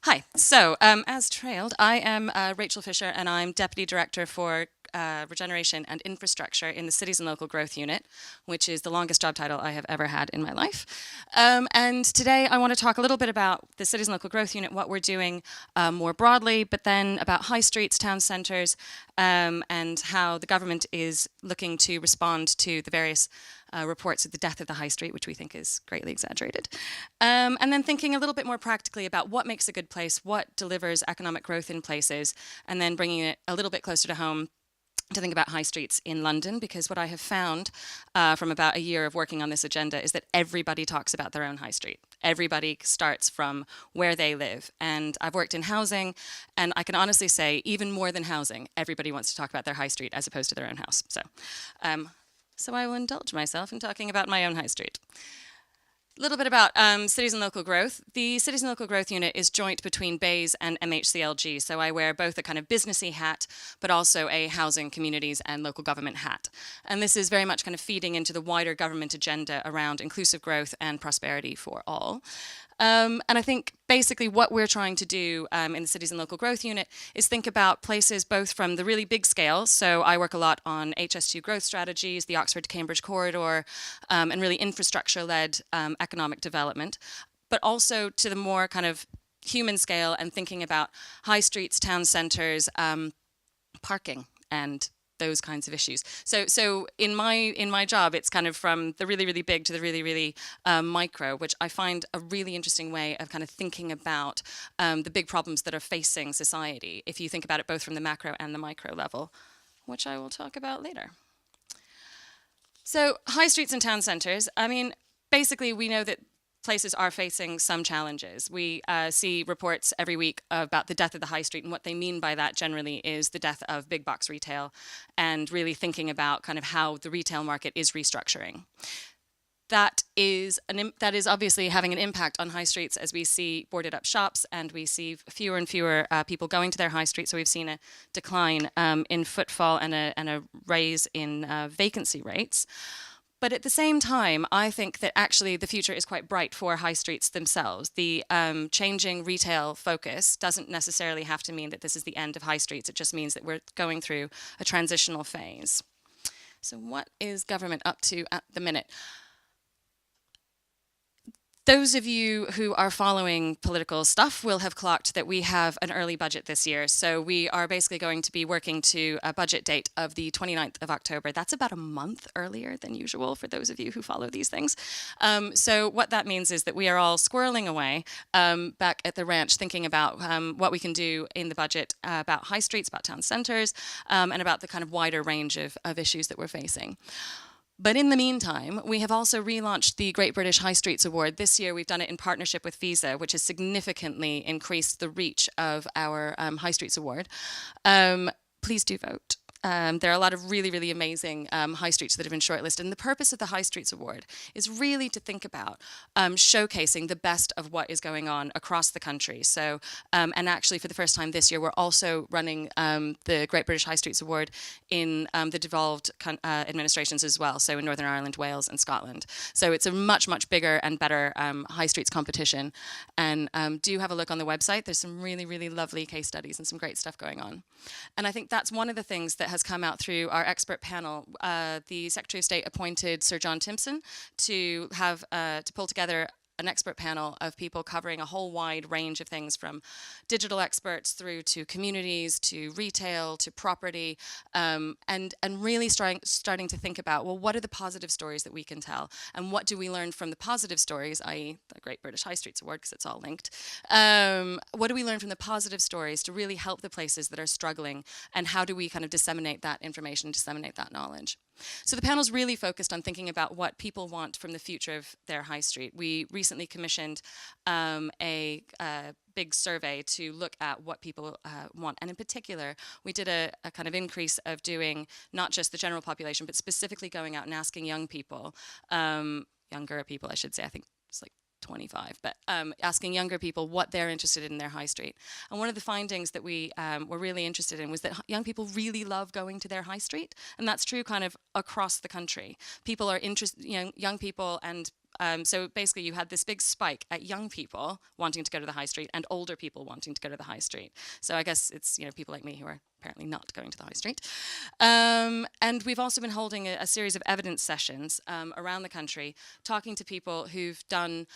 Hi. As trailed, I am Rachel Fisher, and I'm Deputy Director for Regeneration and Infrastructure in the Cities and Local Growth Unit, which is the longest job title I have ever had in my life. And today I want to talk a little bit about the Cities and Local Growth Unit, what we're doing more broadly, but then about high streets, town centres, and how the government is looking to respond to the various reports of the death of the high street, which we think is greatly exaggerated. And then thinking a little bit more practically about what makes a good place, what delivers economic growth in places, and then bringing it a little bit closer to home to think about high streets in London, because what I have found from about a year of working on this agenda is that everybody talks about their own high street. Everybody starts from where they live. And I've worked in housing, and I can honestly say, even more than housing, everybody wants to talk about their high street as opposed to their own house. So I will indulge myself in talking about my own high street. A little bit about Cities and Local Growth. The Cities and Local Growth Unit is joint between BEIS and MHCLG, so I wear both a kind of businessy hat, but also a housing, communities and local government hat. And this is very much kind of feeding into the wider government agenda around inclusive growth and prosperity for all. And I think basically what we're trying to do in the Cities and Local Growth Unit is think about places both from the really big scale. So I work a lot on HS2 growth strategies, the Oxford to Cambridge corridor, and really infrastructure-led economic development, but also to the more kind of human scale and thinking about high streets, town centres, parking, and those kinds of issues. So in my job, it's kind of from the really, really big to the really, really micro, which I find a really interesting way of kind of thinking about the big problems that are facing society, if you think about it both from the macro and the micro level, which I will talk about later. So high streets and town centres, I mean, basically we know that places are facing some challenges. We see reports every week about the death of the high street, and what they mean by that generally is the death of big box retail and really thinking about kind of how the retail market is restructuring. That is obviously having an impact on high streets as we see boarded up shops and we see fewer and fewer people going to their high street. So we've seen a decline in footfall and a raise in vacancy rates. But at the same time, I think that actually the future is quite bright for high streets themselves. The changing retail focus doesn't necessarily have to mean that this is the end of high streets. It just means that we're going through a transitional phase. So what is government up to at the minute? Those of you who are following political stuff will have clocked that we have an early budget this year. So we are basically going to be working to a budget date of the 29th of October. That's about a month earlier than usual for those of you who follow these things. So what that means is that we are all squirreling away back at the ranch thinking about what we can do in the budget about high streets, about town centres, and about the kind of wider range of issues that we're facing. But in the meantime, we have also relaunched the Great British High Streets Award. This year, we've done it in partnership with Visa, which has significantly increased the reach of our High Streets Award. Please do vote. There are a lot of really, really amazing high streets that have been shortlisted. And the purpose of the High Streets Award is really to think about showcasing the best of what is going on across the country. So, and actually for the first time this year, we're also running the Great British High Streets Award in the devolved administrations as well. So in Northern Ireland, Wales and Scotland. So it's a much, much bigger and better high streets competition. And do have a look on the website. There's some really, really lovely case studies and some great stuff going on. And I think that's one of the things that has come out through our expert panel. The Secretary of State appointed Sir John Timpson to have to pull together an expert panel of people covering a whole wide range of things, from digital experts through to communities, to retail, to property, and really starting to think about, well, what are the positive stories that we can tell? And what do we learn from the positive stories, i.e. the Great British High Streets Award, because it's all linked. What do we learn from the positive stories to really help the places that are struggling? And how do we kind of disseminate that information, disseminate that knowledge? So the panel's really focused on thinking about what people want from the future of their high street. We recently commissioned a big survey to look at what people want. And in particular, we did a kind of increase of doing not just the general population, but specifically going out and asking young people, younger people, I should say, I think it's like 25, but asking younger people what they're interested in their high street. And one of the findings that we were really interested in was that young people really love going to their high street. And that's true kind of across the country. People are interested, young people and So basically you had this big spike at young people wanting to go to the high street and older people wanting to go to the high street. So I guess it's, people like me who are apparently not going to the high street. And we've also been holding a series of evidence sessions around the country, talking to people who've done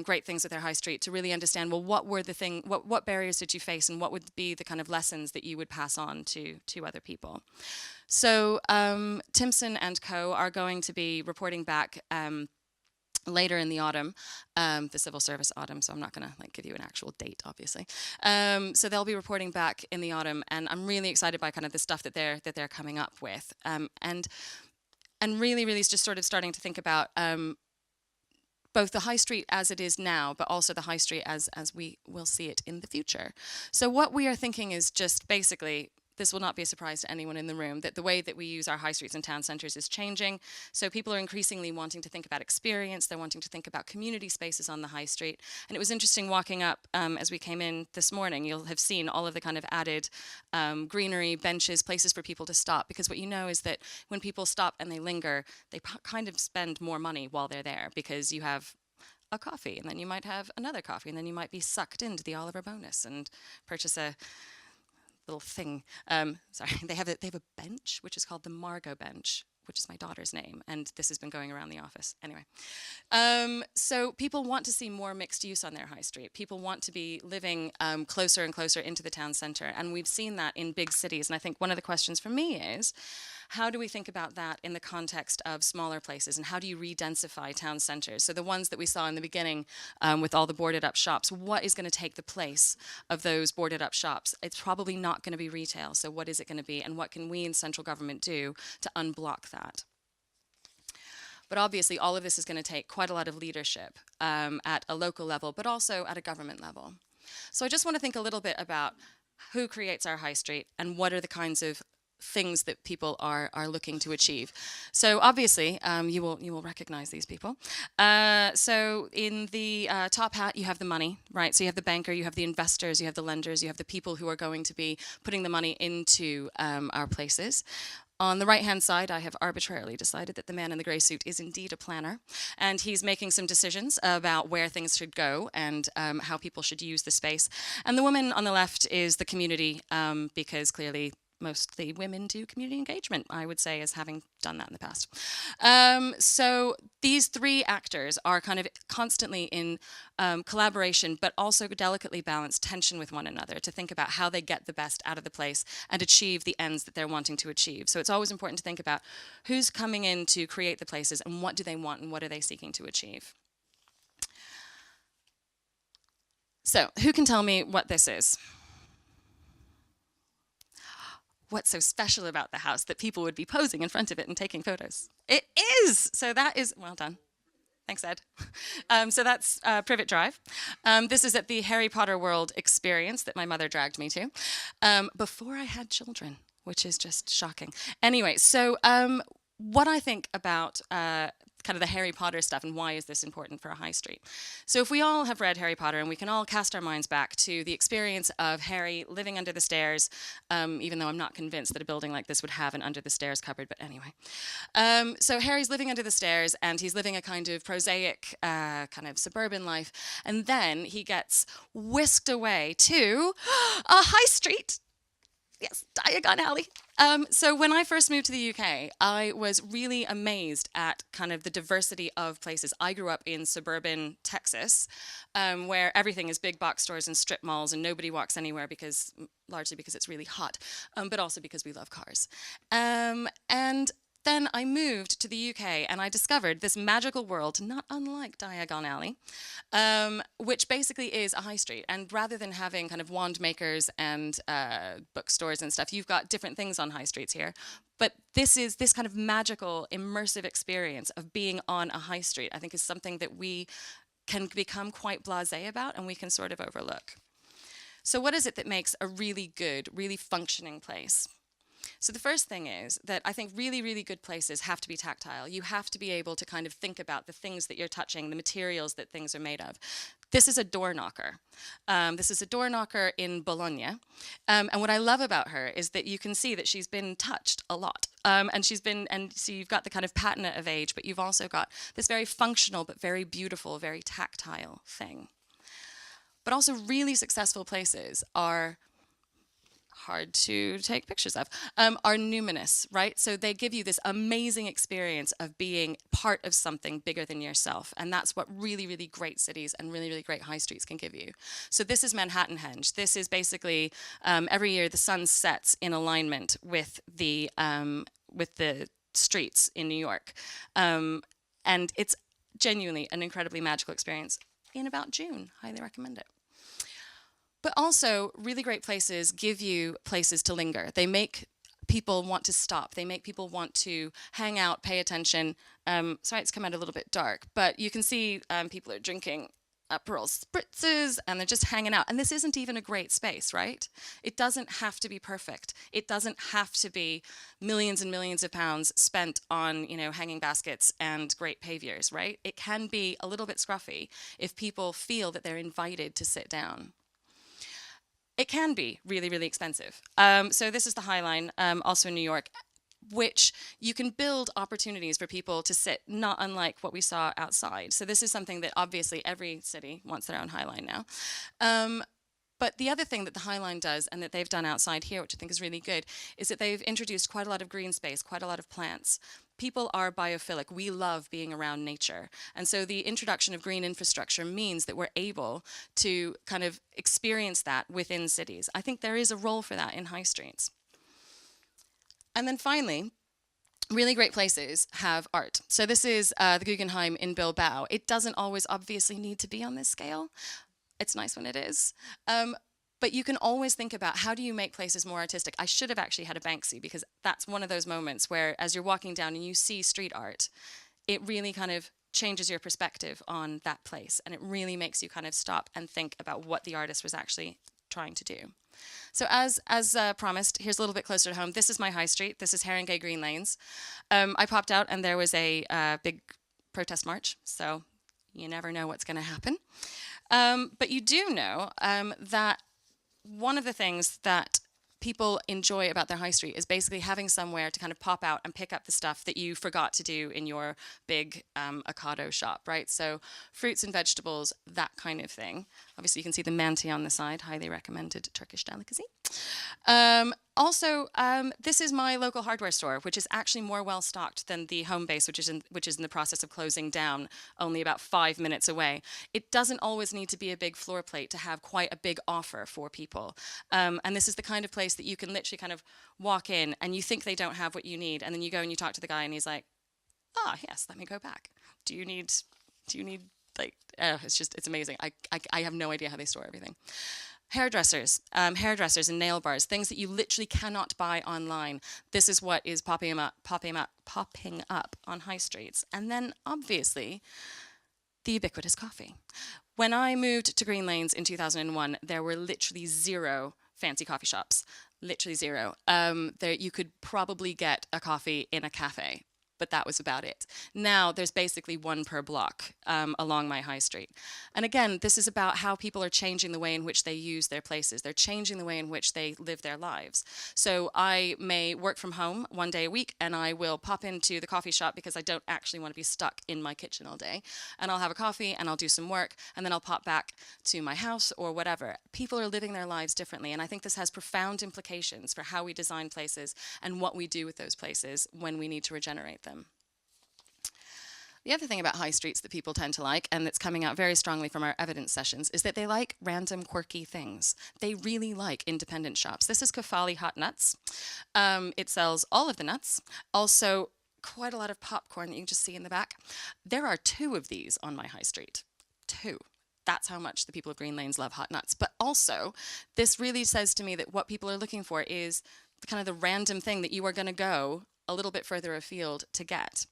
great things with their high street to really understand, well, what barriers did you face, and what would be the kind of lessons that you would pass on to other people. So Timson and co are going to be reporting back later in the autumn, the civil service autumn, so I'm not going to give you an actual date, obviously. So they'll be reporting back in the autumn, and I'm really excited by kind of the stuff that they're coming up with, and really just sort of starting to think about both the high street as it is now, but also the high street as we will see it in the future. So what we are thinking is just basically, this will not be a surprise to anyone in the room, that the way that we use our high streets and town centres is changing. So people are increasingly wanting to think about experience. They're wanting to think about community spaces on the high street. And it was interesting walking up as we came in this morning. You'll have seen all of the kind of added greenery, benches, places for people to stop. Because what you know is that when people stop and they linger, they kind of spend more money while they're there, because you have a coffee, and then you might have another coffee, and then you might be sucked into the Oliver bonus and purchase a little thing. Sorry, they have a bench which is called the Margot bench, which is my daughter's name, and this has been going around the office. Anyway, so people want to see more mixed use on their high street. People want to be living closer and closer into the town centre, and we've seen that in big cities. And I think one of the questions for me is, how do we think about that in the context of smaller places, and how do you re-densify town centres? So the ones that we saw in the beginning with all the boarded up shops, what is going to take the place of those boarded up shops? It's probably not going to be retail, so what is it going to be, and what can we in central government do to unblock that? But obviously all of this is going to take quite a lot of leadership at a local level, but also at a government level. So I just want to think a little bit about who creates our high street and what are the kinds of things that people are looking to achieve. So obviously, you will recognize these people. So in the top hat, you have the money, right? So you have the banker, you have the investors, you have the lenders, you have the people who are going to be putting the money into our places. On the right-hand side, I have arbitrarily decided that the man in the grey suit is indeed a planner, and he's making some decisions about where things should go and how people should use the space. And the woman on the left is the community, because clearly mostly women do community engagement, I would say, as having done that in the past. So these three actors are kind of constantly in collaboration, but also delicately balanced tension with one another to think about how they get the best out of the place and achieve the ends that they're wanting to achieve. So it's always important to think about who's coming in to create the places and what do they want and what are they seeking to achieve. So who can tell me what this is? What's so special about the house that people would be posing in front of it and taking photos? It is! So that is, well done. Thanks, Ed. So that's Privet Drive. This is at the Harry Potter World experience that my mother dragged me to before I had children, which is just shocking. Anyway, so what I think about kind of the Harry Potter stuff and why is this important for a high street. So if we all have read Harry Potter and we can all cast our minds back to the experience of Harry living under the stairs, even though I'm not convinced that a building like this would have an under the stairs cupboard, but anyway. So Harry's living under the stairs and he's living a kind of prosaic kind of suburban life, and then he gets whisked away to a high street. Yes, Diagon Alley. So when I first moved to the UK, I was really amazed at kind of the diversity of places. I grew up in suburban Texas, where everything is big box stores and strip malls, and nobody walks anywhere largely because it's really hot, but also because we love cars. And then I moved to the UK and I discovered this magical world, not unlike Diagon Alley, which basically is a high street. And rather than having kind of wand makers and bookstores and stuff, you've got different things on high streets here. But this kind of magical, immersive experience of being on a high street, I think, is something that we can become quite blasé about and we can sort of overlook. So what is it that makes a really good, really functioning place? So the first thing is that I think really, really good places have to be tactile. You have to be able to kind of think about the things that you're touching, the materials that things are made of. This is a door knocker. This is a door knocker in Bologna. And what I love about her is that you can see that she's been touched a lot. And so you've got the kind of patina of age, but you've also got this very functional, but very beautiful, very tactile thing. But also really successful places are hard to take pictures of, are numinous, right? So they give you this amazing experience of being part of something bigger than yourself. And that's what really, really great cities and really, really great high streets can give you. So this is Manhattanhenge. This is basically every year the sun sets in alignment with the streets in New York. And it's genuinely an incredibly magical experience in about June. Highly recommend it. But also, really great places give you places to linger. They make people want to stop. They make people want to hang out, pay attention. Sorry, it's come out a little bit dark, but you can see people are drinking Aperol spritzes and they're just hanging out. And this isn't even a great space, right? It doesn't have to be perfect. It doesn't have to be millions and millions of pounds spent on, hanging baskets and great paviours, right? It can be a little bit scruffy if people feel that they're invited to sit down. It can be really, really expensive. So this is the High Line, also in New York, which you can build opportunities for people to sit, not unlike what we saw outside. So this is something that obviously every city wants their own High Line now. But the other thing that the High Line does and that they've done outside here, which I think is really good, is that they've introduced quite a lot of green space, quite a lot of plants. People are biophilic. We love being around nature. And so the introduction of green infrastructure means that we're able to kind of experience that within cities. I think there is a role for that in high streets. And then finally, really great places have art. So this is the Guggenheim in Bilbao. It doesn't always obviously need to be on this scale. It's nice when it is. But you can always think about how do you make places more artistic. I should have actually had a Banksy because that's one of those moments where as you're walking down and you see street art, it really kind of changes your perspective on that place. And it really makes you kind of stop and think about what the artist was actually trying to do. So as promised, here's a little bit closer to home. This is my high street. This is Haringey Green Lanes. I popped out and there was a big protest march. So you never know what's going to happen. But you do know that one of the things that people enjoy about their high street is basically having somewhere to kind of pop out and pick up the stuff that you forgot to do in your big Ocado shop, right? So fruits and vegetables, that kind of thing. Obviously, you can see the manti on the side, highly recommended Turkish delicacy. Also, this is my local hardware store, which is actually more well-stocked than the home base, which is in the process of closing down, only about 5 minutes away. It doesn't always need to be a big floor plate to have quite a big offer for people. And this is the kind of place that you can literally kind of walk in and you think they don't have what you need, and then you go and you talk to the guy and he's like, yes, let me go back. Do you need like, it's amazing. I have no idea how they store everything. Hairdressers and nail bars, things that you literally cannot buy online. This is what is popping up on high streets. And then, obviously, the ubiquitous coffee. When I moved to Green Lanes in 2001, there were literally 0 fancy coffee shops. Literally 0. You could probably get a coffee in a cafe, but that was about it. Now there's basically 1 per block along my high street. And again, this is about how people are changing the way in which they use their places. They're changing the way in which they live their lives. So I may work from home 1 day a week and I will pop into the coffee shop because I don't actually want to be stuck in my kitchen all day. And I'll have a coffee and I'll do some work and then I'll pop back to my house or whatever. People are living their lives differently, and I think this has profound implications for how we design places and what we do with those places when we need to regenerate them. The other thing about high streets that people tend to like, and that's coming out very strongly from our evidence sessions, is that they like random, quirky things. They really like independent shops. This is Kefali Hot Nuts. It sells all of the nuts. Also, quite a lot of popcorn that you can just see in the back. There are 2 of these on my high street. 2. That's how much the people of Green Lanes love hot nuts. But also, this really says to me that what people are looking for is kind of the random thing that you are going to go a little bit further afield to get.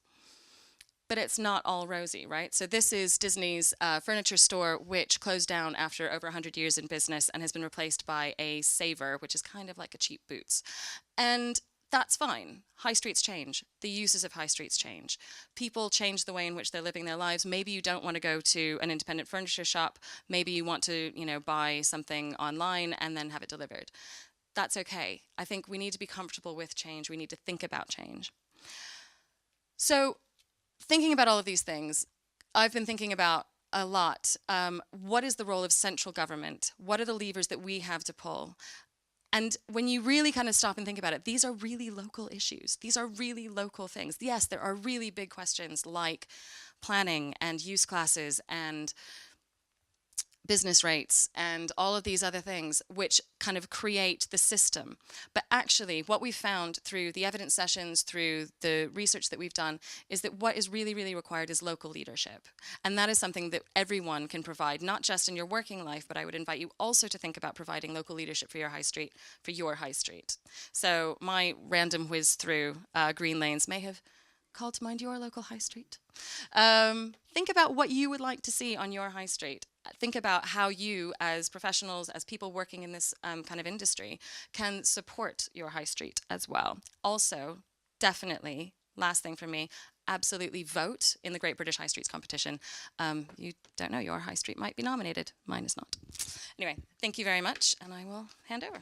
But it's not all rosy, right? So this is Disney's furniture store, which closed down after over 100 years in business and has been replaced by a Saver, which is kind of like a cheap Boots. And That's fine. High streets change. The uses of high streets change. People change the way in which they're living their lives. Maybe you don't want to go to an independent furniture shop. Maybe you want to, buy something online and then have it delivered. That's okay. I think we need to be comfortable with change. We need to think about change. So, thinking about all of these things, I've been thinking about a lot. What is the role of central government? What are the levers that we have to pull? And when you really kind of stop and think about it, these are really local issues. These are really local things. Yes, there are really big questions like planning and use classes and business rates and all of these other things which kind of create the system. But actually, what we've found through the evidence sessions, through the research that we've done, is that what is really, really required is local leadership. And that is something that everyone can provide, not just in your working life, but I would invite you also to think about providing local leadership for your high street, So my random whiz through green lanes may have called to mind your local high street. Think about what you would like to see on your high street. Think about how you, as professionals, as people working in this kind of industry, can support your high street as well. Also, definitely, last thing for me, absolutely vote in the Great British High Streets competition. You don't know, your high street might be nominated. Mine is not. Anyway, thank you very much, and I will hand over.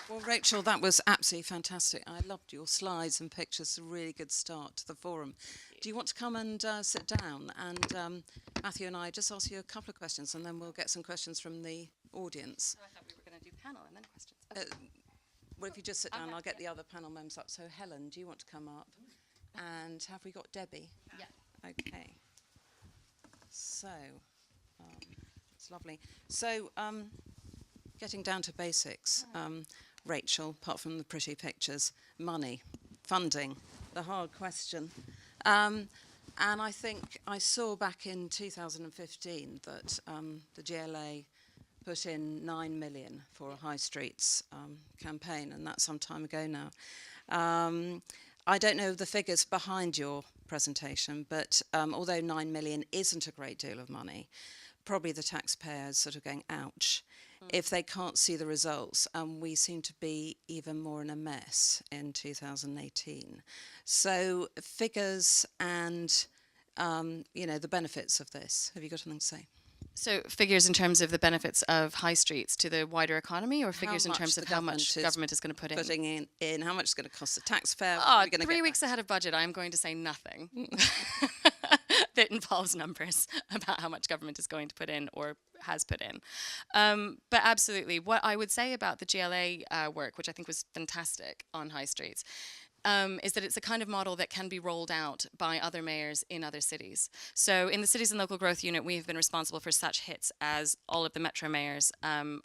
Well, Rachel, that was absolutely fantastic. I loved your slides and pictures. A really good start to the forum. Do you want to come and sit down? And Matthew and I just ask you a couple of questions, and then we'll get some questions from the audience. Oh, I thought we were going to do panel and then questions. Okay. Well, if you just sit down, I'll get the other panel members up. So, Helen, do you want to come up? And have we got Debbie? Yeah. Okay. So, it's lovely. So, getting down to basics. Rachel, apart from the pretty pictures, money, funding, the hard question. And I think I saw back in 2015 that the GLA put in 9 million for a high streets campaign, and that's some time ago now. I don't know the figures behind your presentation, but although 9 million isn't a great deal of money, probably the taxpayers sort of going, ouch, if they can't see the results. And we seem to be even more in a mess in 2018. So figures and, the benefits of this. Have you got anything to say? So figures in terms of the benefits of high streets to the wider economy, or figures in terms of how much government is going to put in? Putting in how much it's going to cost the taxpayer. 3 weeks ahead of budget, I'm going to say nothing that involves numbers about how much government is going to put in or has put in. But absolutely, what I would say about the GLA work, which I think was fantastic on high streets, is that it's a kind of model that can be rolled out by other mayors in other cities. So in the Cities and Local Growth Unit, we have been responsible for such hits as all of the metro mayors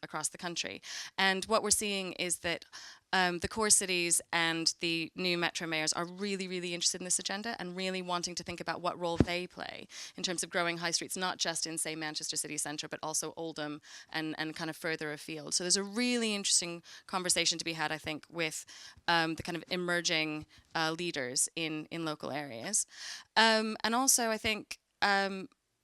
across the country. And what we're seeing is that the core cities and the new metro mayors are really, really interested in this agenda and really wanting to think about what role they play in terms of growing high streets, not just in, say, Manchester city centre, but also Oldham and kind of further afield. So there's a really interesting conversation to be had, I think, with the kind of emerging leaders in local areas. And also, I think,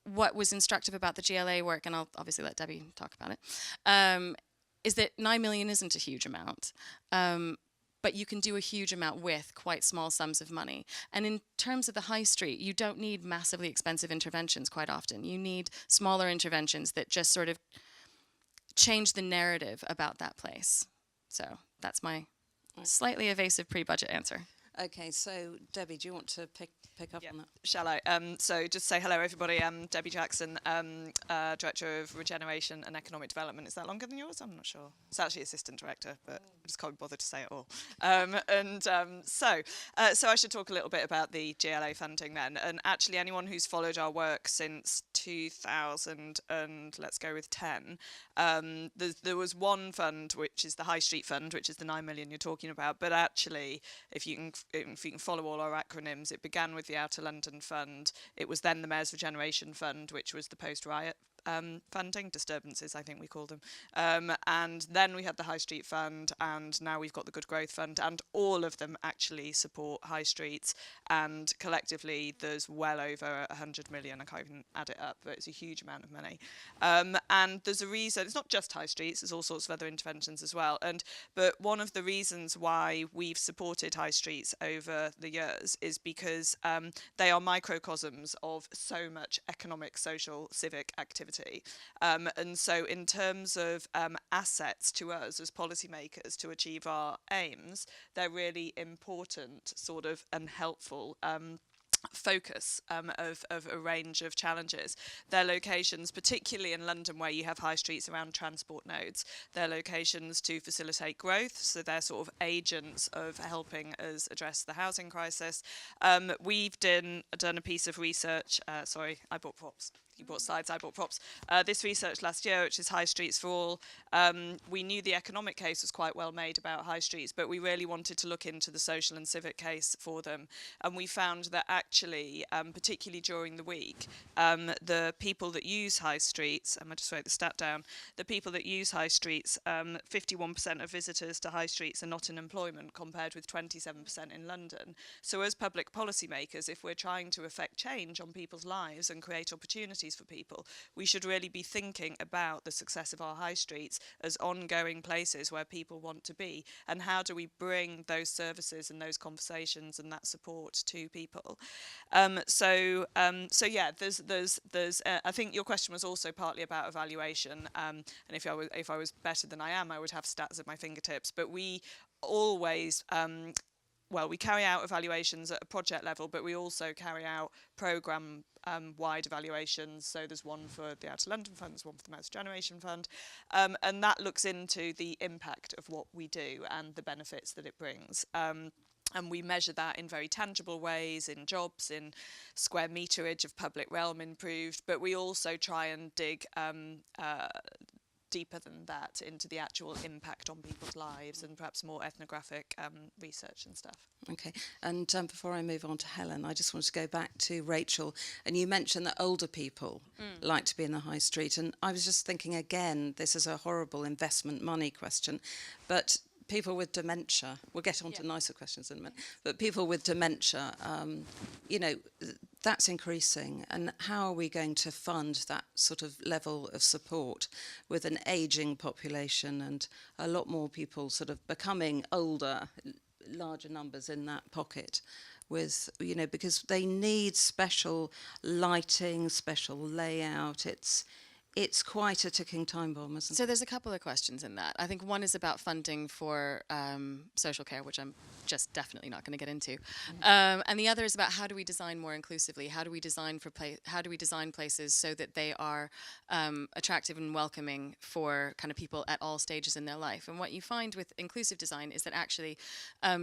what was instructive about the GLA work, and I'll obviously let Debbie talk about it, is that 9 million isn't a huge amount, but you can do a huge amount with quite small sums of money. And in terms of the high street, you don't need massively expensive interventions quite often. You need smaller interventions that just sort of change the narrative about that place. So that's my slightly evasive pre-budget answer. Okay, so Debbie, do you want to pick up on that? Shall I? So just say hello, everybody. I'm Debbie Jackson, Director of Regeneration and Economic Development. Is that longer than yours? I'm not sure. It's actually Assistant Director, but I just can't bother to say it all. So I should talk a little bit about the GLA funding then. And actually, anyone who's followed our work since 2000 and let's go with 10, there was one fund, which is the High Street Fund, which is the 9 million you're talking about. But actually, if you can follow all our acronyms, it began with the Outer London Fund. It was then the Mayor's Regeneration Fund, which was the post-riot funding disturbances, I think we call them. And then we had the High Street Fund, and now we've got the Good Growth Fund, and all of them actually support high streets, and collectively there's well over 100 million. I can't even add it up, but it's a huge amount of money. And there's a reason, it's not just high streets, there's all sorts of other interventions as well. But one of the reasons why we've supported high streets over the years is because they are microcosms of so much economic, social, civic activity. And so in terms of assets to us as policymakers to achieve our aims, they're really important sort of and helpful focus of a range of challenges. Their locations, particularly in London where you have high streets around transport nodes, their locations to facilitate growth, so they're sort of agents of helping us address the housing crisis. We've done a piece of research, sorry, I bought props. You bought slides, I bought props. This research last year, which is High Streets for All, we knew the economic case was quite well made about high streets, but we really wanted to look into the social and civic case for them. And we found that actually, particularly during the week, the people that use high streets, I just wrote the stat down, the people that use high streets, 51% of visitors to high streets are not in employment, compared with 27% in London. So as public policymakers, if we're trying to affect change on people's lives and create opportunities for people, we should really be thinking about the success of our high streets as ongoing places where people want to be, and how do we bring those services and those conversations and that support to people. So yeah, there's I think your question was also partly about evaluation, and if I was better than I am, I would have stats at my fingertips, but we always we carry out evaluations at a project level, but we also carry out programme wide evaluations. So there's one for the Outer London Fund, there's one for the Regeneration Fund, and that looks into the impact of what we do and the benefits that it brings. And we measure that in very tangible ways, in jobs, in square meterage of public realm improved, but we also try and dig deeper than that into the actual impact on people's lives, and perhaps more ethnographic research and stuff. Okay, and before I move on to Helen, I just wanted to go back to Rachel, and you mentioned that older people like to be in the high street, and I was just thinking again, this is a horrible investment money question, but people with dementia, we'll get on to nicer questions in a minute, but people with dementia, that's increasing, and how are we going to fund that sort of level of support with an ageing population and a lot more people sort of becoming older, larger numbers in that pocket, with, because they need special lighting, special layout. It's quite a ticking time bomb, isn't it? So there's a couple of questions in that. I think one is about funding for social care, which I'm just definitely not going to get into, and the other is about how do we design more inclusively? How do we design places so that they are attractive and welcoming for kind of people at all stages in their life? And what you find with inclusive design is that actually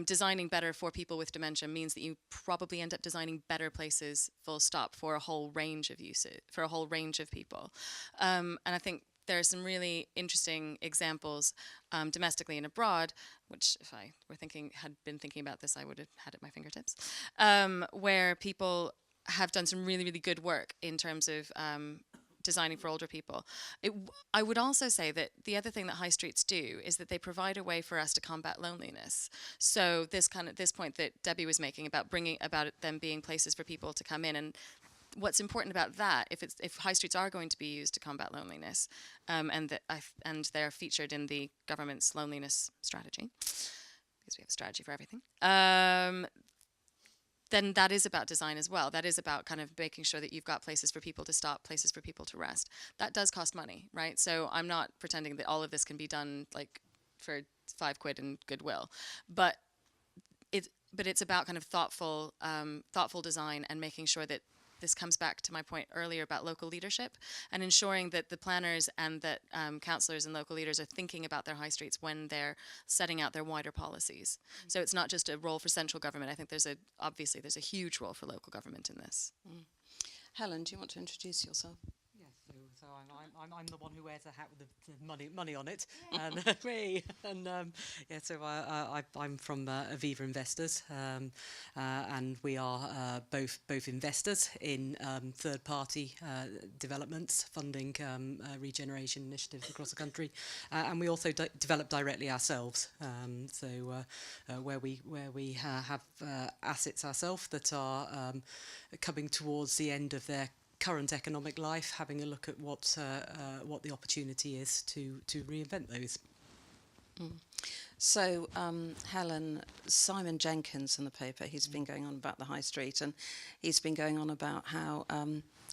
designing better for people with dementia means that you probably end up designing better places, full stop, for a whole range of uses, for a whole range of people. And I think there are some really interesting examples domestically and abroad, which if I had been thinking about this, I would have had at my fingertips, where people have done some really, really good work in terms of designing for older people. I would also say that the other thing that high streets do is that they provide a way for us to combat loneliness. So this point that Debbie was making about them being places for people to come in, and what's important about that, if high streets are going to be used to combat loneliness, and they're featured in the government's loneliness strategy, because we have a strategy for everything, then that is about design as well. That is about kind of making sure that you've got places for people to stop, places for people to rest. That does cost money, right? So I'm not pretending that all of this can be done like for £5 and goodwill, but it's about kind of thoughtful design, and making sure that this comes back to my point earlier about local leadership, and ensuring that the planners and that councillors and local leaders are thinking about their high streets when they're setting out their wider policies. So it's not just a role for central government. I think there's a huge role for local government in this. Helen, do you want to introduce yourself? Yes, so So I'm the one who wears a hat with the money on it, and me. And so I'm from Aviva Investors, and we are both investors in third-party developments, funding regeneration initiatives across the country, and we also develop directly ourselves. Where we have assets ourselves that are coming towards the end of their current economic life, having a look at what the opportunity is to reinvent those. So, Helen, Simon Jenkins in the paper, he's been going on about the high street, and he's been going on about how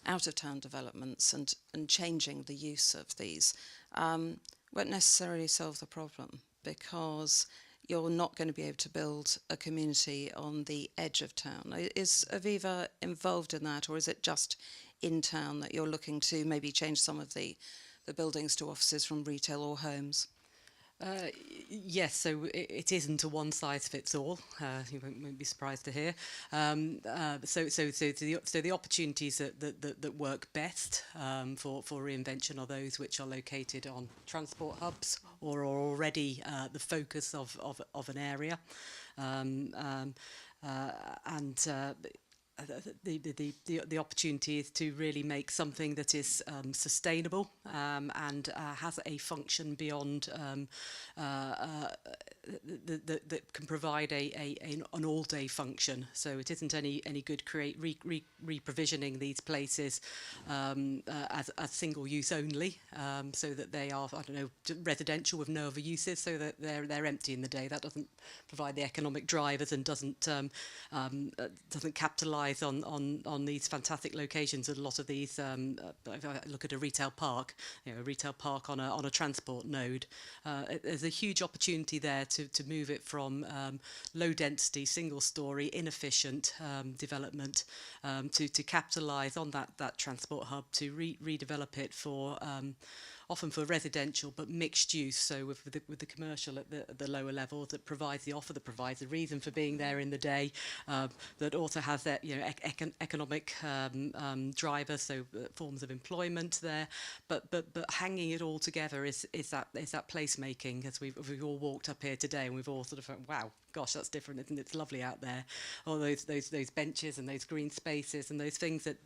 out-of-town developments and changing the use of these won't necessarily solve the problem, because you're not going to be able to build a community on the edge of town. Is Aviva involved in that, or is it just in town that you're looking to maybe change some of the buildings to offices from retail or homes? Yes, so it isn't a one-size-fits-all. You won't be surprised to hear. So the opportunities that work best for reinvention are those which are located on transport hubs or are already the focus of an area, the opportunity is to really make something that is sustainable and has a function beyond that can provide an all-day function. So it isn't any good reprovisioning these places as single use only, so that they are, I don't know, residential with no other uses, so that they're empty in the day. That doesn't provide the economic drivers and doesn't capitalise on these fantastic locations. A lot of these, if I look at a retail park, a retail park on a transport node, there's a huge opportunity there to move it from low density, single story, inefficient development to capitalise on that transport hub, to redevelop it for often for residential but mixed use, so with the commercial at the lower level, that provides the offer, that provides the reason for being there in the day, that also has that economic drivers, so forms of employment there, but hanging it all together is that placemaking, as we've all walked up here today and we've all sort of thought, wow, gosh, that's different, isn't it? It's lovely out there. All those benches and those green spaces and those things that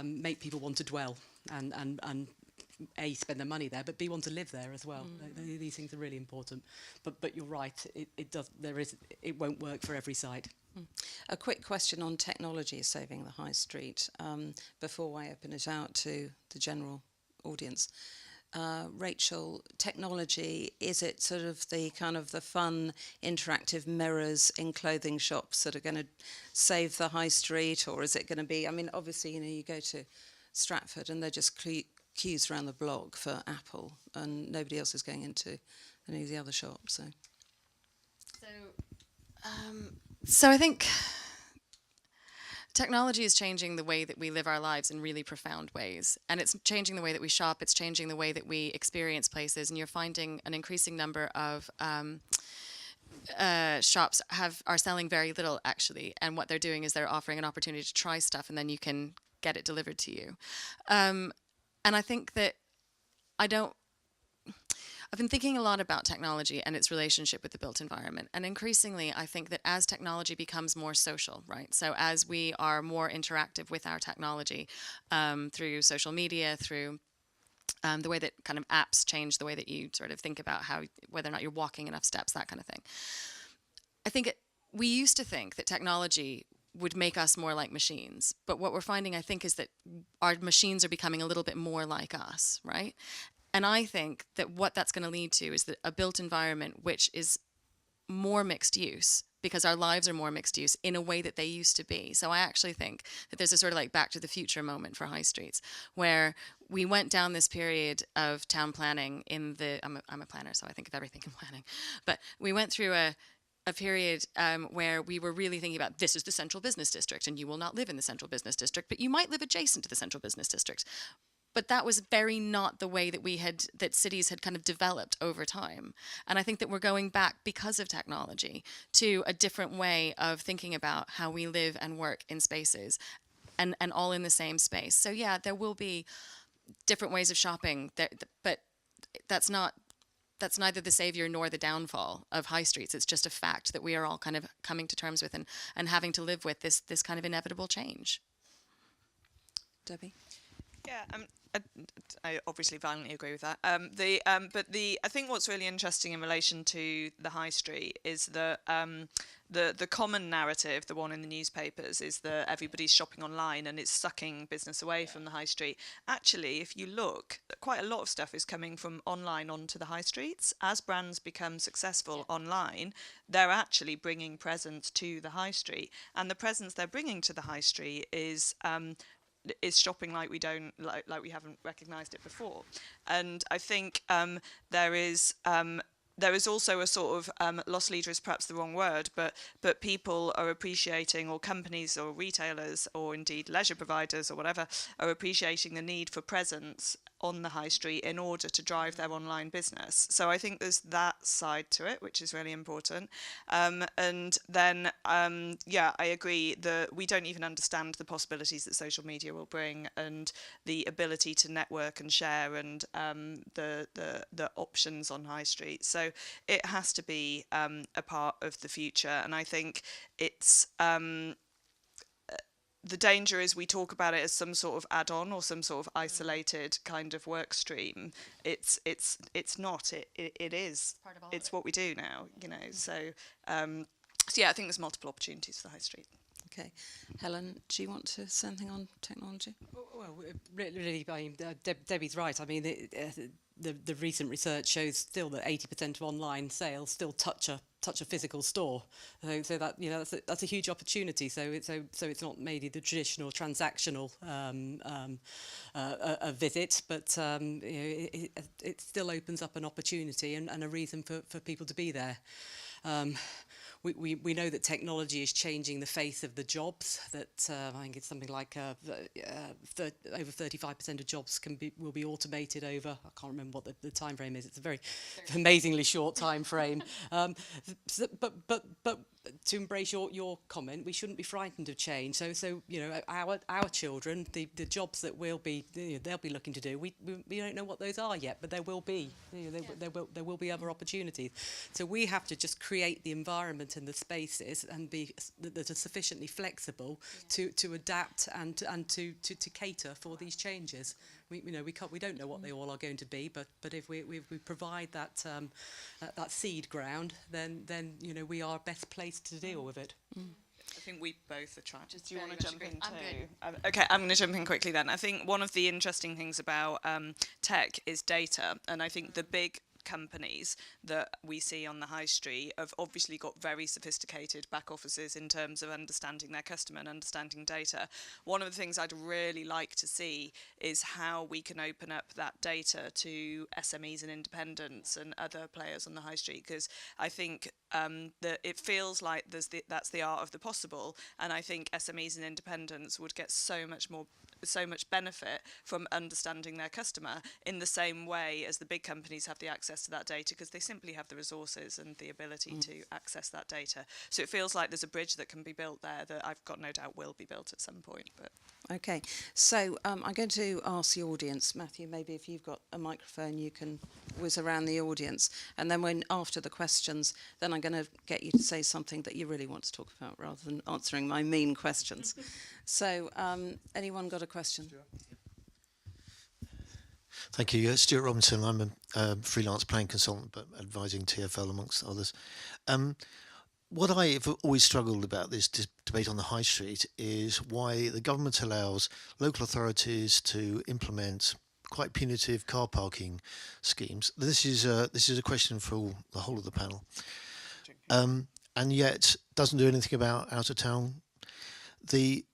make people want to dwell and A, spend their money there, but B, want to live there as well. These things are really important. But you're right, it won't work for every site. A quick question on technology saving the high street before I open it out to the general audience. Rachel, technology, is it sort of the kind of the fun interactive mirrors in clothing shops that are going to save the high street, or is it going to be, I mean, obviously, you go to Stratford and they're just queues around the block for Apple, and nobody else is going into any of the other shops. So I think technology is changing the way that we live our lives in really profound ways, and it's changing the way that we shop. It's changing the way that we experience places, and you're finding an increasing number of shops are selling very little actually, and what they're doing is they're offering an opportunity to try stuff, and then you can get it delivered to you. And I think that I've been thinking a lot about technology and its relationship with the built environment. And increasingly, I think that as technology becomes more social, right? So as we are more interactive with our technology through social media, through the way that kind of apps change the way that you sort of think about whether or not you're walking enough steps, that kind of thing. I think we used to think that technology would make us more like machines. But what we're finding, I think, is that our machines are becoming a little bit more like us, right? And I think that what that's going to lead to is that a built environment which is more mixed use, because our lives are more mixed use in a way that they used to be. So I actually think that there's a sort of like back to the future moment for high streets, where we went down this period of town planning I'm a planner, so I think of everything in planning. But we went through a period where we were really thinking about, this is the central business district, and you will not live in the central business district, but you might live adjacent to the central business district. But that was very not the way that cities had kind of developed over time. And I think that we're going back, because of technology, to a different way of thinking about how we live and work in spaces, and all in the same space. So yeah, there will be different ways of shopping. But that's neither the savior nor the downfall of high streets. It's just a fact that we are all kind of coming to terms with and having to live with this kind of inevitable change. Debbie? Yeah, I obviously violently agree with that. I think what's really interesting in relation to the high street is that the common narrative, the one in the newspapers, is that everybody's shopping online and it's sucking business away from the high street. Actually, if you look, quite a lot of stuff is coming from online onto the high streets. As brands become successful online, they're actually bringing presence to the high street, and the presence they're bringing to the high street is shopping like we haven't recognised it before. And I think there is also a sort of loss leader is perhaps the wrong word, but people are appreciating, or companies or retailers or indeed leisure providers or whatever are appreciating the need for presence on the high street in order to drive their online business. So I think there's that side to it, which is really important. And then, I agree that we don't even understand the possibilities that social media will bring, and the ability to network and share, and the options on high street. So it has to be a part of the future. And I think it's the danger is we talk about it as some sort of add-on or some sort of isolated kind of work stream. It's not. It is. Part of all it's of it. what we do now, So yeah, I think there's multiple opportunities for the high street. Okay. Helen, do you want to say anything on technology? Well, really, I mean, Debbie's right. I mean, the recent research shows still that 80% of online sales still touch a physical store. So that that's a huge opportunity. So it's not maybe the traditional transactional a visit, but it still opens up an opportunity and a reason for people to be there. We know that technology is changing the face of the jobs. That I think it's something like over 35% of jobs will be automated over. I can't remember what the time frame is. It's a very amazingly short time frame. But to embrace your comment, we shouldn't be frightened of change. So our children, the jobs that they'll be looking to do, we don't know what those are yet, but there will be. There will be other opportunities. So we have to just create the environment and the spaces and be that are sufficiently flexible to adapt and to cater for these changes. We don't know what they all are going to be, but if we provide that seed ground, then we are best placed to deal with it. I think we both are trying. Do you Very want to much jump agree. in too? I'm Okay, I'm going to jump in quickly then. I think one of the interesting things about tech is data, and I think the big companies that we see on the high street have obviously got very sophisticated back offices in terms of understanding their customer and understanding data. One of the things I'd really like to see is how we can open up that data to SMEs and independents and other players on the high street, because I think that it feels like that's the art of the possible, and I think SMEs and independents would get so much benefit from understanding their customer in the same way as the big companies have the access to that data, because they simply have the resources and the ability to access that data. So it feels like there's a bridge that can be built there that I've got no doubt will be built at some point. But Okay, so I'm going to ask the audience. Matthew, maybe if you've got a microphone, you can whiz around the audience. And then after the questions, then I'm going to get you to say something that you really want to talk about rather than answering my mean questions. So anyone got a question? Thank you. Stuart Robinson. I'm a freelance planning consultant, but advising TfL amongst others. What I have always struggled about this debate on the high street is why the government allows local authorities to implement quite punitive car parking schemes. This is a question for the whole of the panel, and yet doesn't do anything about out of town. The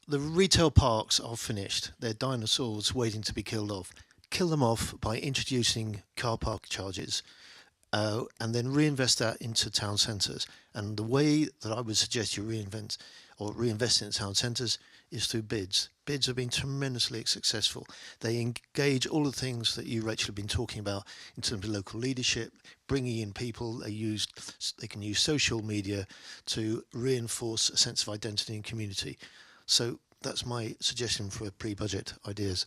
retail parks are finished. They're dinosaurs waiting to be killed off. Kill them off by introducing car park charges. And then reinvest that into town centres. And the way that I would suggest you reinvest in town centres is through bids. Bids have been tremendously successful. They engage all the things that you, Rachel, have been talking about in terms of local leadership, bringing in people. They can use social media to reinforce a sense of identity and community. So that's my suggestion for pre-budget ideas.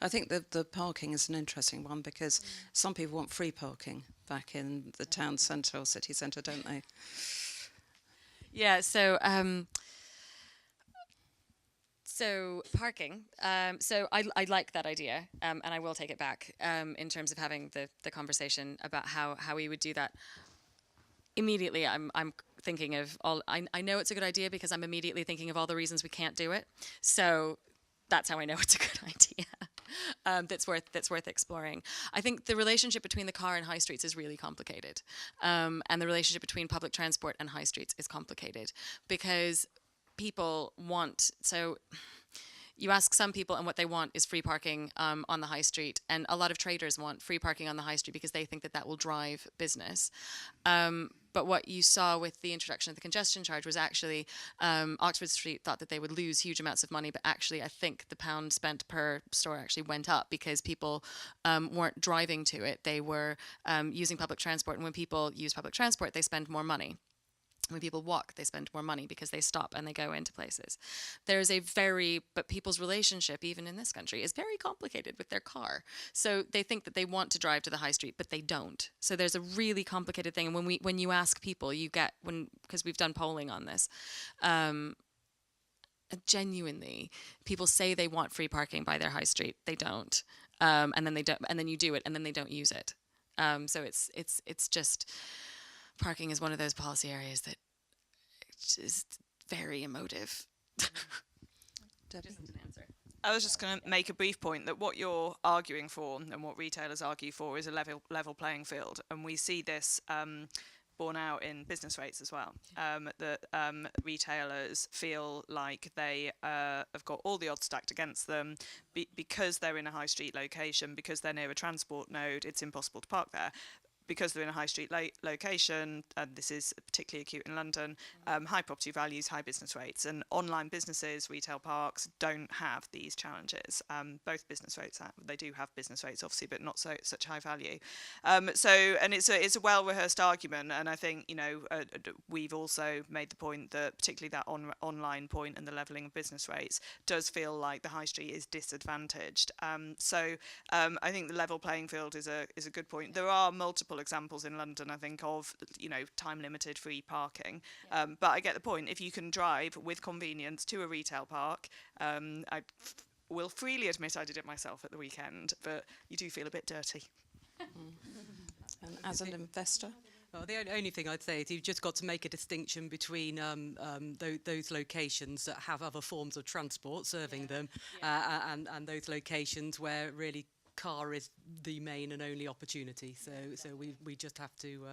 I think the parking is an interesting one because some people want free parking back in the town centre or city centre, don't they? Yeah, so parking. So I like that idea, and I will take it back in terms of having the conversation about how we would do that. Immediately, I'm thinking of all. I know it's a good idea because I'm immediately thinking of all the reasons we can't do it. So that's how I know it's a good idea. That's worth exploring. I think the relationship between the car and high streets is really complicated, and the relationship between public transport and high streets is complicated because people want so. You ask some people, and what they want is free parking on the high street, and a lot of traders want free parking on the high street because they think that will drive business. But what you saw with the introduction of the congestion charge was actually Oxford Street thought that they would lose huge amounts of money, but actually I think the pound spent per store actually went up because people weren't driving to it. They were using public transport, and when people use public transport, they spend more money. When people walk, they spend more money because they stop and they go into places. But people's relationship, even in this country, is very complicated with their car. So they think that they want to drive to the high street, but they don't. So there's a really complicated thing. And when you ask people, because we've done polling on this, genuinely, people say they want free parking by their high street. They don't. And then they don't. And then you do it, and then they don't use it. So it's just. Parking is one of those policy areas that is very emotive. I was just going to make a brief point that what you're arguing for and what retailers argue for is a level playing field, and we see this borne out in business rates as well. That retailers feel like they have got all the odds stacked against them because they're in a high street location, because they're near a transport node. It's impossible to park there. Because they're in a high street location, and this is particularly acute in London, high property values, high business rates, and online businesses, retail parks don't have these challenges. Both business rates, they do have business rates, obviously, but not such high value. And it's a well-rehearsed argument, and I think we've also made the point that particularly that online point and the levelling of business rates does feel like the high street is disadvantaged. I think the level playing field is a good point. There are multiple examples in London, I think, of time limited free parking, but I get the point. If you can drive with convenience to a retail park, I will freely admit I did it myself at the weekend, but you do feel a bit dirty. And as an investor, well, the only thing I'd say is you've just got to make a distinction between those locations that have other forms of transport serving them and those locations where really car is the main and only opportunity. So we just have to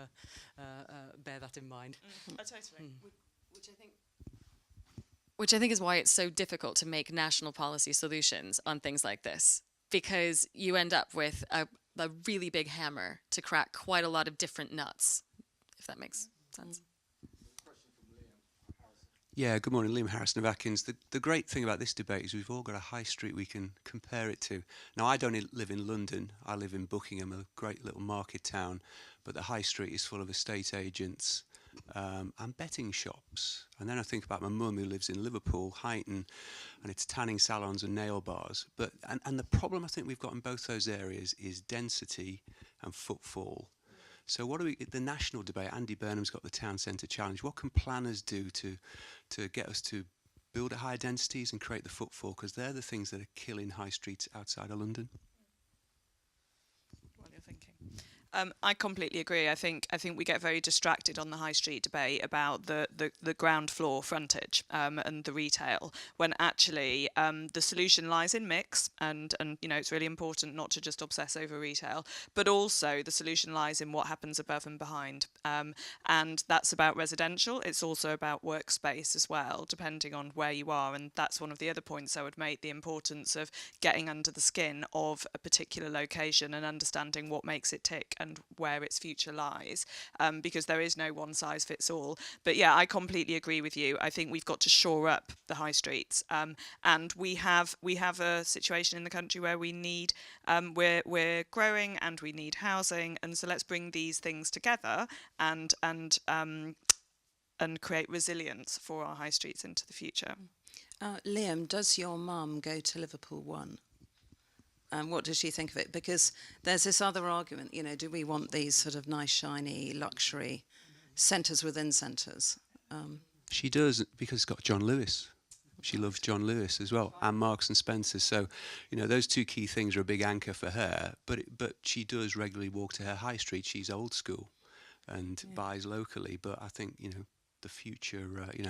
bear that in mind. Totally. Which I think is why it's so difficult to make national policy solutions on things like this, because you end up with a really big hammer to crack quite a lot of different nuts, if that makes sense. Yeah, good morning, Liam Harrison of Atkins. The great thing about this debate is we've all got a high street we can compare it to. Now, I don't live in London, I live in Buckingham, a great little market town, but the high street is full of estate agents and betting shops. And then I think about my mum who lives in Liverpool, Huyton, and it's tanning salons and nail bars. And the problem I think we've got in both those areas is density and footfall. So the national debate, Andy Burnham's got the Town Centre Challenge. What can planners do to get us to build at higher densities and create the footfall? Because they're the things that are killing high streets outside of London. What you're thinking. I completely agree. I think we get very distracted on the high street debate about the ground floor frontage and the retail, when actually the solution lies in mix, and it's really important not to just obsess over retail, but also the solution lies in what happens above and behind, and that's about residential. It's also about workspace as well, depending on where you are, and that's one of the other points I would make: the importance of getting under the skin of a particular location and understanding what makes it tick and where its future lies, because there is no one size fits all. But yeah, I completely agree with you. I think we've got to shore up the high streets, and we have a situation in the country where we need we're growing and we need housing, and so let's bring these things together and create resilience for our high streets into the future. Liam, does your mum go to Liverpool One? And what does she think of it? Because there's this other argument, do we want these sort of nice, shiny, luxury centres within centres? She does, because it's got John Lewis. She loves John Lewis as well, and Marks and Spencer. So, those two key things are a big anchor for her. But she does regularly walk to her high street. She's old school, and buys locally. But I think the future.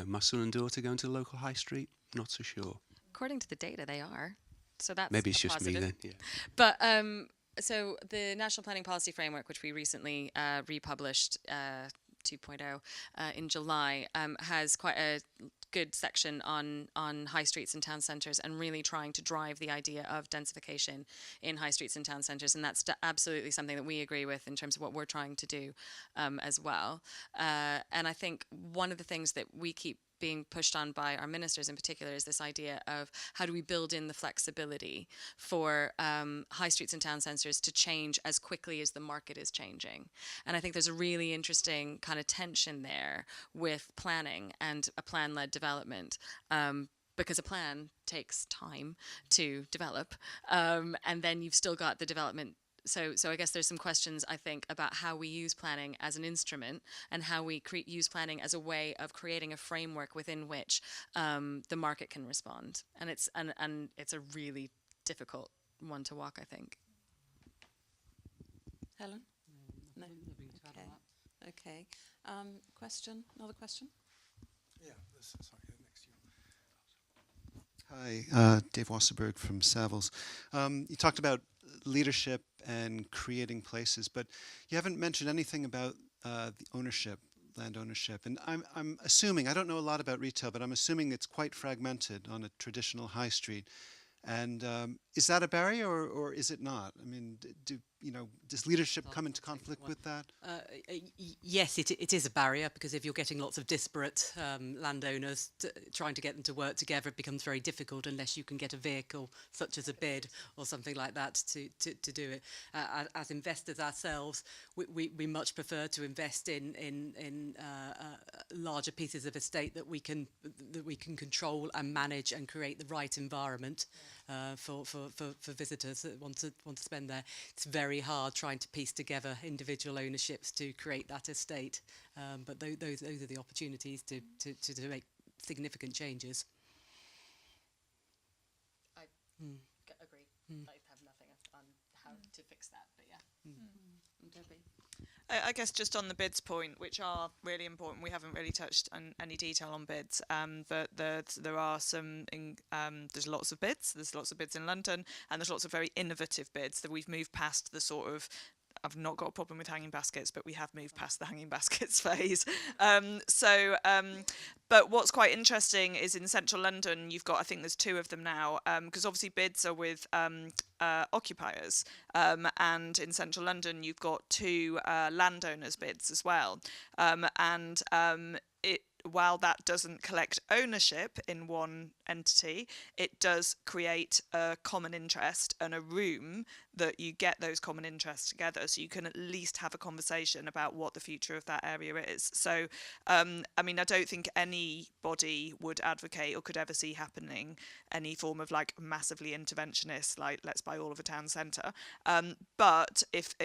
My son and daughter going to the local high street. Not so sure. According to the data, they are. So that's Maybe it's a just positive. me then. Yeah. But so the National Planning Policy Framework, which we recently republished 2.0 in July, has quite a good section on high streets and town centres and really trying to drive the idea of densification in high streets and town centres. And that's absolutely something that we agree with in terms of what we're trying to do as well. And I think one of the things that we keep being pushed on by our ministers in particular is this idea of how do we build in the flexibility for high streets and town centres to change as quickly as the market is changing. And I think there's a really interesting kind of tension there with planning and a plan-led development. Because a plan takes time to develop, and then you've still got the development. So I guess there's some questions, I think, about how we use planning as an instrument and how we use planning as a way of creating a framework within which the market can respond. And it's a really difficult one to walk, I think. Helen? No. Okay. Question? Another question? Yeah, sorry, next to you. Hi, Dave Wasserberg from Savills. You talked about leadership and creating places, but you haven't mentioned anything about the ownership, land ownership. And I'm assuming, I don't know a lot about retail, but I'm assuming it's quite fragmented on a traditional high street. And is that a barrier or is it not? I mean, does leadership come into conflict with that? Yes, it is a barrier, because if you're getting lots of disparate landowners trying to get them to work together, it becomes very difficult unless you can get a vehicle such as a bid or something like that to do it. As investors ourselves, we much prefer to invest in larger pieces of estate that we can control and manage and create the right environment for visitors that want to spend there. It's very hard trying to piece together individual ownerships to create that estate, but those are the opportunities to make significant changes. I agree. I have nothing on how to fix that, but yeah. Debbie? I guess just on the bids point, which are really important, we haven't really touched on any detail on bids, but there are some, there's lots of bids in London, and there's lots of very innovative bids that we've moved past the sort of, I've not got a problem with hanging baskets, but we have moved past the hanging baskets phase. But what's quite interesting is in central London, you've got, I think there's 2 of them now, because obviously bids are with occupiers, and in central London, you've got 2 landowners bids as well. While that doesn't collect ownership in one entity, it does create a common interest and a room that you get those common interests together, so you can at least have a conversation about what the future of that area is. So, I mean, I don't think anybody would advocate or could ever see happening any form of like massively interventionist, like let's buy all of a town centre. But if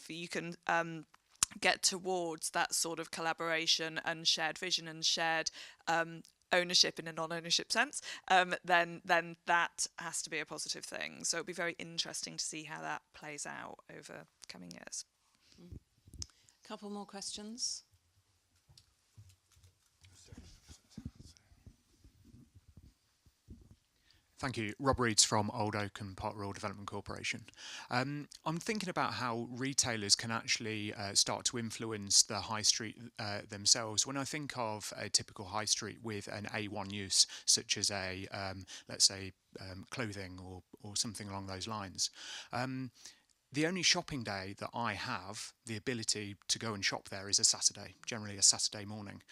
you can get towards that sort of collaboration and shared vision and shared ownership in a non-ownership sense, then that has to be a positive thing. So it'll be very interesting to see how that plays out over coming years. Couple more questions. Thank you. Rob Reeds from Old Oak and Park Royal Development Corporation. I'm thinking about how retailers can actually start to influence the high street themselves. When I think of a typical high street with an A1 use, such as let's say, clothing or something along those lines, The only shopping day that I have the ability to go and shop there is a Saturday, generally a Saturday morning,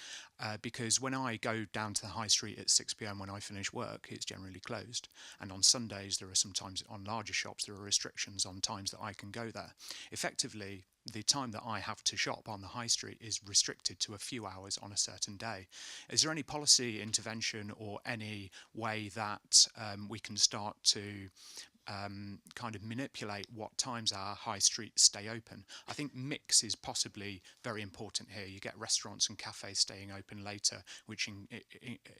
because when I go down to the high street at 6 p.m. when I finish work, it's generally closed. And on Sundays, there are sometimes on larger shops, there are restrictions on times that I can go there. Effectively, the time that I have to shop on the high street is restricted to a few hours on a certain day. Is there any policy intervention or any way that we can start to kind of manipulate what times our high streets stay open? I think mix is possibly very important here. You get restaurants and cafes staying open later, which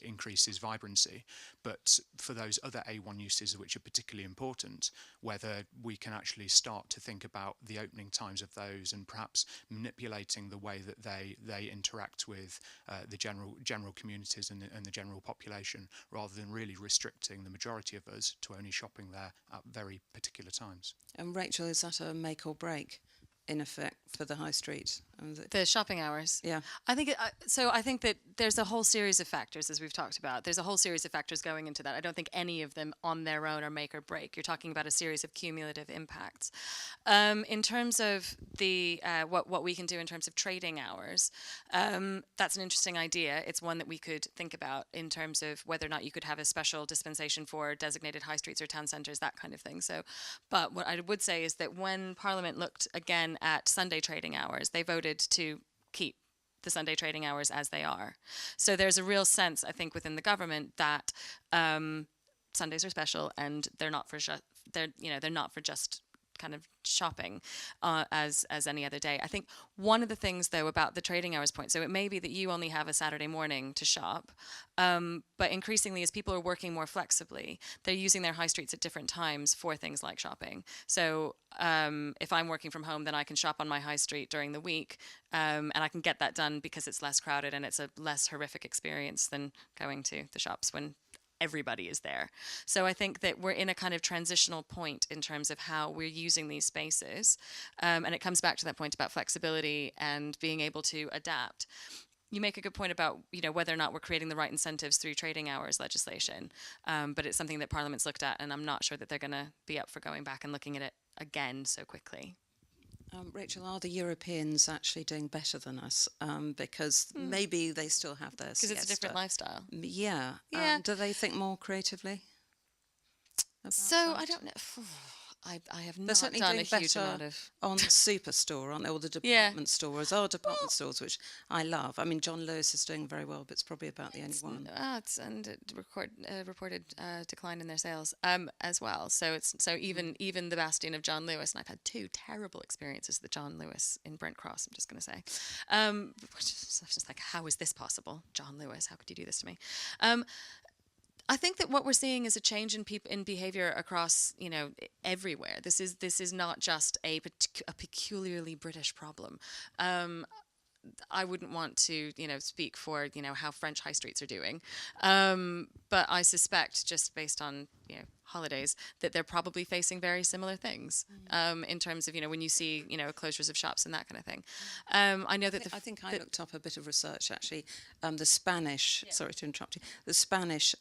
increases vibrancy. But for those other A1 uses which are particularly important, whether we can actually start to think about the opening times of those and perhaps manipulating the way that they interact with the general communities and the general population, rather than really restricting the majority of us to only shopping there at very particular times. And Rachel, is that a make or break, in effect, for the high street? The shopping hours. Yeah. I think I think that there's a whole series of factors, as we've talked about. There's a whole series of factors going into that. I don't think any of them on their own are make or break. You're talking about a series of cumulative impacts. In terms of the what we can do in terms of trading hours, that's an interesting idea. It's one that we could think about in terms of whether or not you could have a special dispensation for designated high streets or town centres, that kind of thing. So, but what I would say is that when Parliament looked again at Sunday trading hours, they voted to keep the Sunday trading hours as they are. So there's a real sense, I think, within the government that Sundays are special and they're not for just kind of shopping as any other day. I think one of the things, though, about the trading hours point, so it may be that you only have a Saturday morning to shop, but increasingly as people are working more flexibly, they're using their high streets at different times for things like shopping. So if I'm working from home, then I can shop on my high street during the week, and I can get that done because it's less crowded and it's a less horrific experience than going to the shops when everybody is there. So I think that we're in a kind of transitional point in terms of how we're using these spaces. And it comes back to that point about flexibility and being able to adapt. You make a good point about, whether or not we're creating the right incentives through trading hours legislation. But it's something that Parliament's looked at, and I'm not sure that they're going to be up for going back and looking at it again so quickly. Rachel, are the Europeans actually doing better than us? Because maybe they still have their because it's a different lifestyle. Yeah. Yeah. Do they think more creatively So that? I don't know. I have They're not certainly done a doing huge better amount of... on Superstore, aren't they? Or the department stores, our department stores, which I love. I mean, John Lewis is doing very well, but it's probably about the only one. And it reported decline in their sales as well. So even the bastion of John Lewis, and I've had 2 terrible experiences with John Lewis in Brent Cross, I'm just going to say. It's just like, how is this possible? John Lewis, how could you do this to me? I think that what we're seeing is a change in behaviour across, everywhere. This is not just a peculiarly British problem. I wouldn't want to, speak for, how French high streets are doing. But I suspect, just based on, holidays, that they're probably facing very similar things in terms of, when you see, closures of shops and that kind of thing. I know that I think I looked up a bit of research, actually. The Spanish, sorry to interrupt you, the Spanish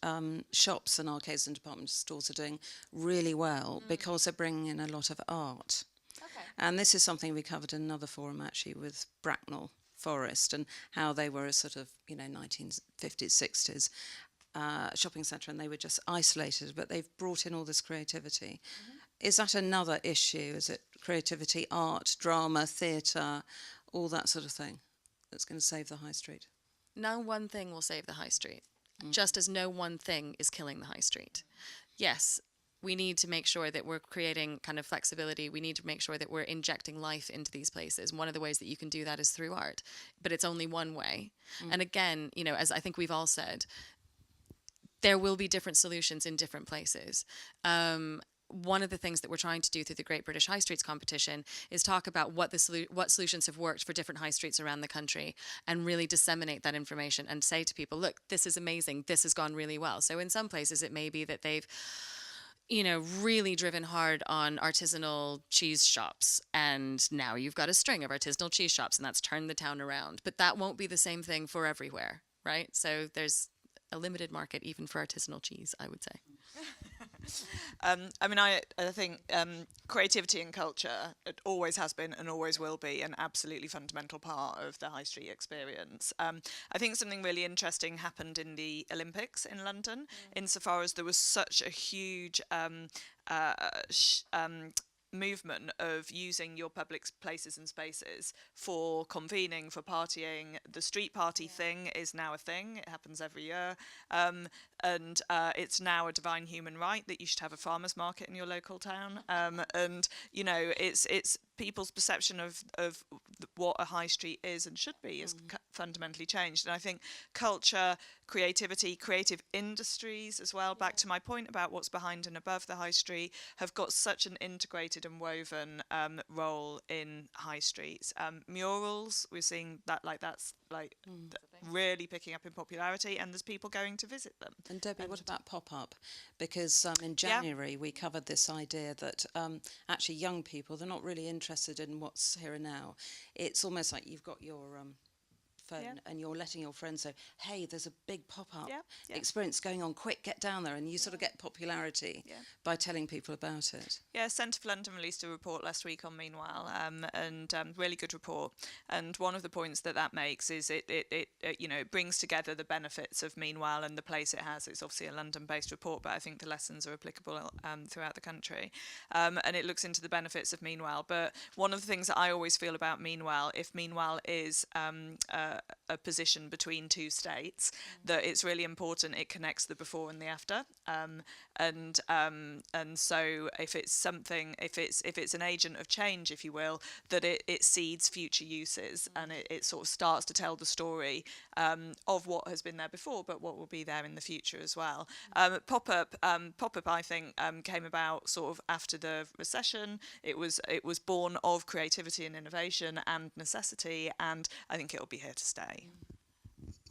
shops and arcades and department stores are doing really well because they're bringing in a lot of art. Okay. And this is something we covered in another forum, actually, with Bracknell Forest and how they were a sort of, 1950s, 60s shopping centre, and they were just isolated, but they've brought in all this creativity. Is that another issue? Is it creativity, art, drama, theatre, all that sort of thing that's going to save the high street? No one thing will save the high street, just as no one thing is killing the high street. Yes, we need to make sure that we're creating kind of flexibility. We need to make sure that we're injecting life into these places. One of the ways that you can do that is through art, but it's only one way. And again, as I think we've all said, there will be different solutions in different places. One of the things that we're trying to do through the Great British High Streets competition is talk about what solutions have worked for different high streets around the country and really disseminate that information and say to people, look, this is amazing. This has gone really well. So in some places it may be that they've really driven hard on artisanal cheese shops. And now you've got a string of artisanal cheese shops and that's turned the town around. But that won't be the same thing for everywhere, right? So there's a limited market even for artisanal cheese, I would say. I mean, I think creativity and culture, it always has been and always will be an absolutely fundamental part of the high street experience. I think something really interesting happened in the Olympics in London, insofar as there was such a huge movement of using your public places and spaces for convening, for partying. The street party thing is now a thing. It happens every year. And it's now a divine human right that you should have a farmer's market in your local town. And, you know, it's people's perception of what a high street is and should be is fundamentally changed. And I think culture, creativity, creative industries as well, back to my point about what's behind and above the high street, have got such an integrated and woven role in high streets. Murals, we're seeing that that's really picking up in popularity, and there's people going to visit them. And Debbie, what about pop-up? Because in January we covered this idea that actually young people, they're not really interested in what's here and now. It's almost like you've got your phone and you're letting your friends say, hey, there's a big pop-up experience going on, quick, get down there, and you sort of get popularity by telling people about it. Yeah, Centre for London released a report last week on Meanwhile, and really good report. And one of the points that makes is it you know, it brings together the benefits of Meanwhile and the place it has. It's obviously a London-based report, but I think the lessons are applicable throughout the country. And it looks into the benefits of Meanwhile. But one of the things that I always feel about Meanwhile, if Meanwhile is a position between two states, that it's really important it connects the before and the after, and so if it's something, if it's an agent of change, if you will, that it seeds future uses, and it sort of starts to tell the story of what has been there before, but what will be there in the future as well. Pop-up I think came about sort of after the recession. It was born of creativity and innovation and necessity, and I think it'll be here to stay.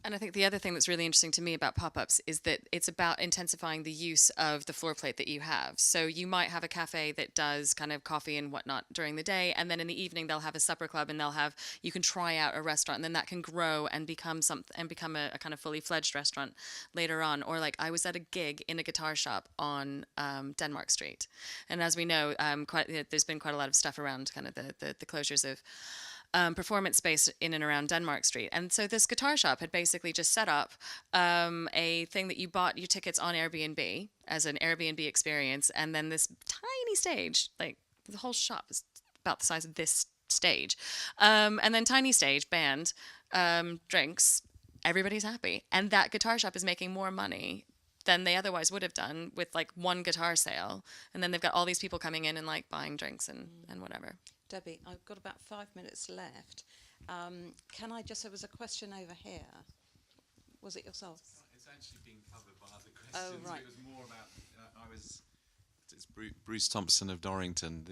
And I think the other thing that's really interesting to me about pop-ups is that it's about intensifying the use of the floor plate that you have. So you might have a cafe that does kind of coffee and whatnot during the day, and then in the evening they'll have a supper club, and you can try out a restaurant, and then that can grow and become a kind of fully fledged restaurant later on. Or like I was at a gig in a guitar shop on Denmark Street, and as we know, there's been quite a lot of stuff around kind of the closures of performance space in and around Denmark Street. And so this guitar shop had basically just set up a thing that you bought your tickets on Airbnb as an Airbnb experience, and then this tiny stage, like the whole shop is about the size of this stage, and then tiny stage, band, drinks, everybody's happy. And that guitar shop is making more money than they otherwise would have done with like one guitar sale. And then they've got all these people coming in and like buying drinks and whatever. Debbie, I've got about 5 minutes left. Can I just, there was a question over here. Was it yourself? It's actually being covered by other questions. Oh, right. It was more about, it's Bruce Thompson of Dorrington.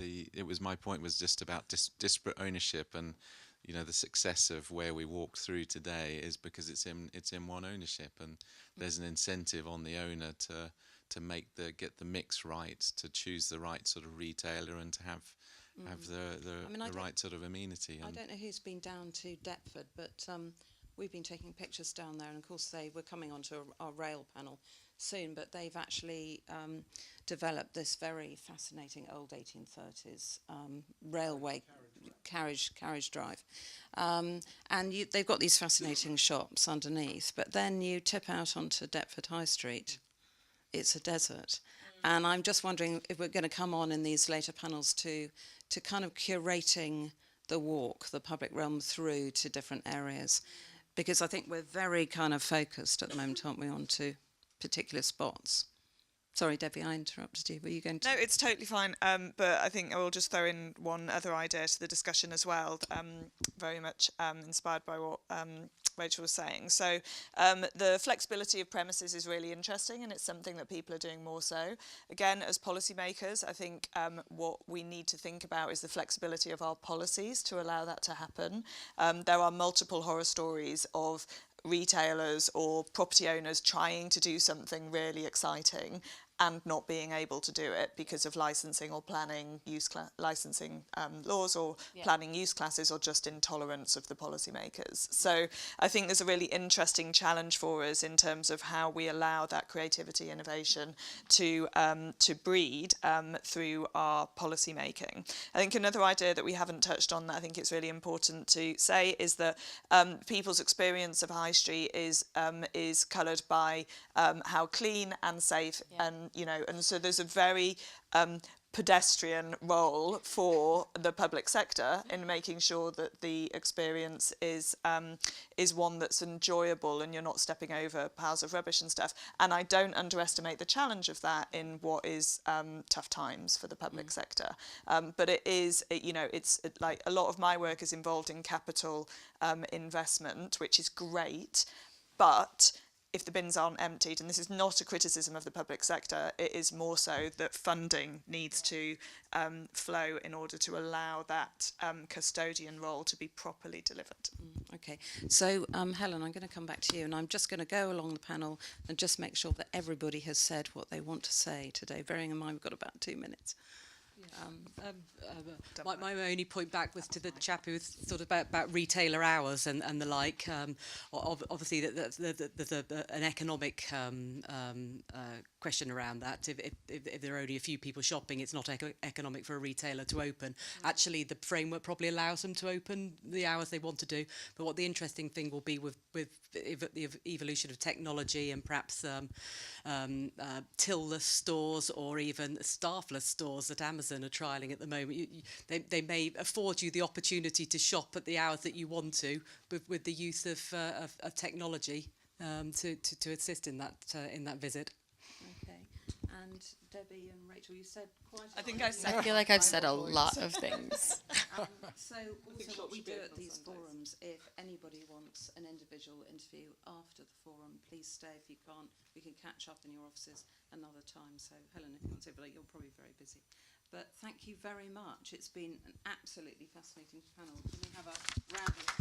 My point was just about disparate ownership, and you know, the success of where we walk through today is because it's in one ownership, and there's an incentive on the owner to get the mix right, to choose the right sort of retailer, and to have the right sort of amenity. I don't know who's been down to Deptford, but we've been taking pictures down there, and of course we're coming onto our rail panel soon, but they've actually developed this very fascinating old 1830s railway carriage drive, and they've got these fascinating shops underneath, but then you tip out onto Deptford High Street, it's a desert. And I'm just wondering if we're going to come on in these later panels to kind of curating the walk, the public realm through to different areas, because I think we're very kind of focused at the moment, aren't we, on to particular spots. Sorry, Debbie, I interrupted you. Were you going to? No, it's totally fine. But I think I will just throw in one other idea to the discussion as well, very much inspired by what Rachel was saying. So the flexibility of premises is really interesting, and it's something that people are doing more so. Again, as policymakers, I think what we need to think about is the flexibility of our policies to allow that to happen. There are multiple horror stories of retailers or property owners trying to do something really exciting and not being able to do it because of licensing or planning licensing laws or planning use classes, or just intolerance of the policymakers. So I think there's a really interesting challenge for us in terms of how we allow that creativity, innovation to breed through our policy making. I think another idea that we haven't touched on that I think it's really important to say is that people's experience of high street is coloured by how clean and safe, and and so there's a very pedestrian role for the public sector in making sure that the experience is one that's enjoyable and you're not stepping over piles of rubbish and stuff. And I don't underestimate the challenge of that in what is tough times for the public sector. But it is, it's like a lot of my work is involved in capital investment, which is great, but if the bins aren't emptied, and this is not a criticism of the public sector, it is more so that funding needs to flow in order to allow that custodian role to be properly delivered. Okay, so Helen, I'm going to come back to you, and I'm just going to go along the panel and just make sure that everybody has said what they want to say today, bearing in mind we've got about 2 minutes. My only point back was to the chap who was sort of about retailer hours and the like. Obviously, there's an economic question around that. If there are only a few people shopping, it's not economic for a retailer to open. Actually, the framework probably allows them to open the hours they want to do. But what the interesting thing will be with the evolution of technology and perhaps till-less stores or even staffless stores that Amazon are trialling at the moment, they may afford you the opportunity to shop at the hours that you want to, with the use of technology to assist in that visit. Okay, and Debbie and Rachel, you said quite a lot. I feel like I've said a lot of things. So also what we do at these forums, if anybody wants an individual interview after the forum, please stay. If you can't, we can catch up in your offices another time. So Helen, if you want to, but you're probably very busy. But thank you very much. It's been an absolutely fascinating panel. Can we have a round of applause?